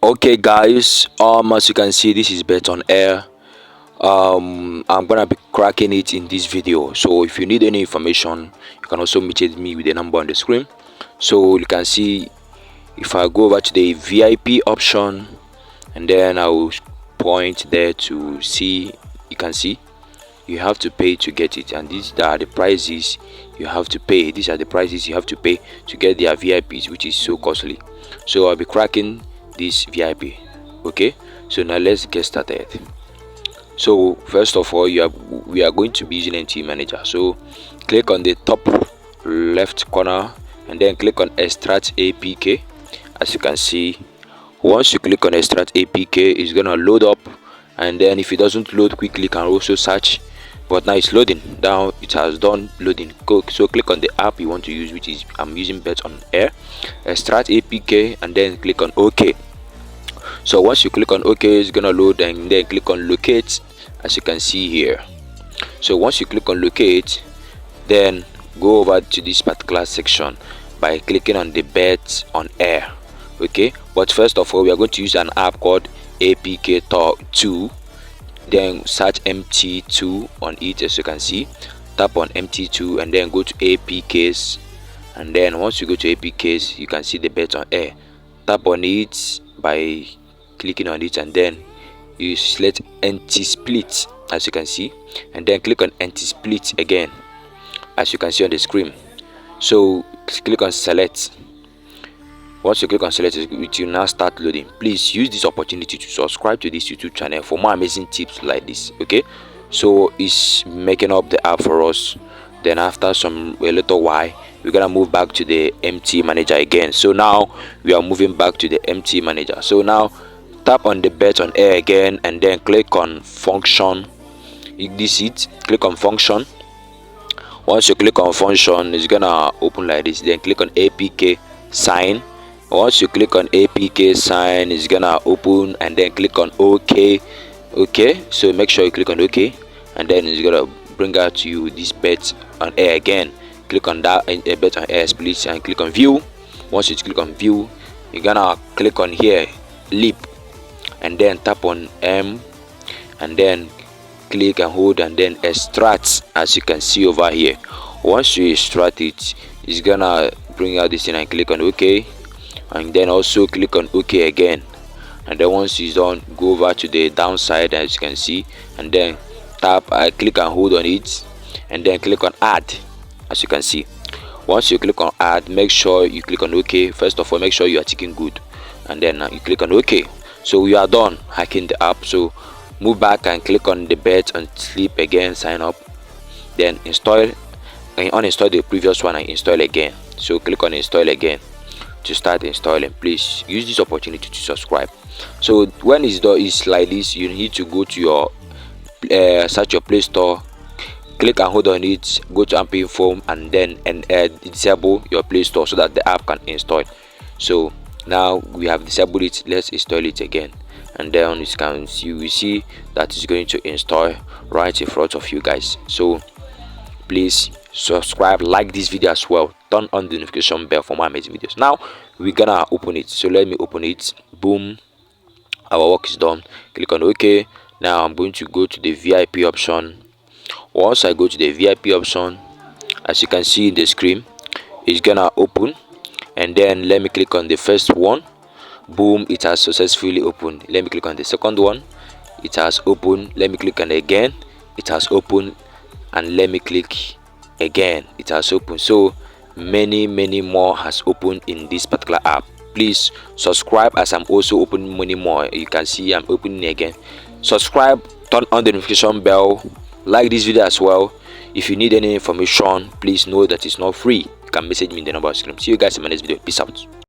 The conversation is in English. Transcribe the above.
Okay guys, as you can see, this is bet on air. I'm gonna be cracking it in this video, so if you need any information you can also message me with the number on the screen. So you can see, if I go over to the VIP option and then I will point there to see, you can see you have to pay to get it, and these are the prices you have to pay. These are the prices you have to pay to get their VIPs, which is so costly. So I'll be cracking this VIP. Okay, so now let's get started. So first of all, we are going to be using MT manager. So click on the top left corner and then click on extract APK. As you can see, once you click on extract APK, it's gonna load up, and then if it doesn't load quickly, you can also search. But now it's loading. Now it has done loading. So click on the app you want to use, which is I'm using bet on air. Extract APK and then click on OK. So once you click on OK, it's gonna load, and then click on locate, as you can see here. So once you click on locate, then go over to this particular section by clicking on the bet on air. Okay, but first of all, we are going to use an app called APK 2. Then search MT2 on it. As you can see, tap on MT2 and then go to APKs, and then once you go to APKs, you can see the bet on air. Tap on it by clicking on it, and then you select anti-split, as you can see, and then click on anti-split again, as you can see on the screen. So click on select. Once you click on select, it will now start loading. Please use this opportunity to subscribe to this YouTube channel for more amazing tips like this. Okay, so it's making up the app for us. Then after a little while, we're gonna move back to the MT manager again. So now we are moving back to the MT manager. So now tap on the bet on air again, and then click on function. Click on function. Once you click on function, it's gonna open like this. Then click on APK sign. Once you click on APK sign, it's gonna open, and then click on OK. So make sure you click on OK, and then it's gonna bring out to you this bet on air again. Click on that bet on air split and click on view. Once you click on view, you're gonna click on here leap, and then tap on M, and then click and hold, and then extract, as you can see over here. Once you extract it, it's gonna bring out this thing, and click on OK, and then also click on OK again. And then once it's done, go over to the downside, as you can see, and then tap click and hold on it, and then click on add, as you can see. Once you click on add, make sure you click on OK. First of all, make sure you are ticking good, and then you click on OK. So we are done hacking the app. So move back and click on the bet and sleep again, sign up, then install and uninstall the previous one and install again. So click on install again to start installing. Please use this opportunity to subscribe. So when it's done, it's like this. You need to go to your search your Play Store, click and hold on it, go to app info, and then disable your Play Store so that the app can install. So now we have disabled it. Let's install it again, and then you will see that it's going to install right in front of you guys. So please subscribe, like this video as well, turn on the notification bell for more amazing videos. Now we're gonna open it. So let me open it. Boom, our work is done. Click on OK. Now I'm going to go to the VIP option. Once I go to the VIP option, as you can see in the screen, it's gonna open, and then let me click on the first one. Boom, it has successfully opened. Let me click on the second one. It has opened. Let me click on it again. It has opened, and let me click again. It has opened. So many more has opened in this particular app. Please subscribe, as I'm also opening many more. You can see I'm opening again. Subscribe, turn on the notification bell, like this video as well. If you need any information, please know that it's not free. You can message me in the number on screen. See you guys in my next video. Peace out.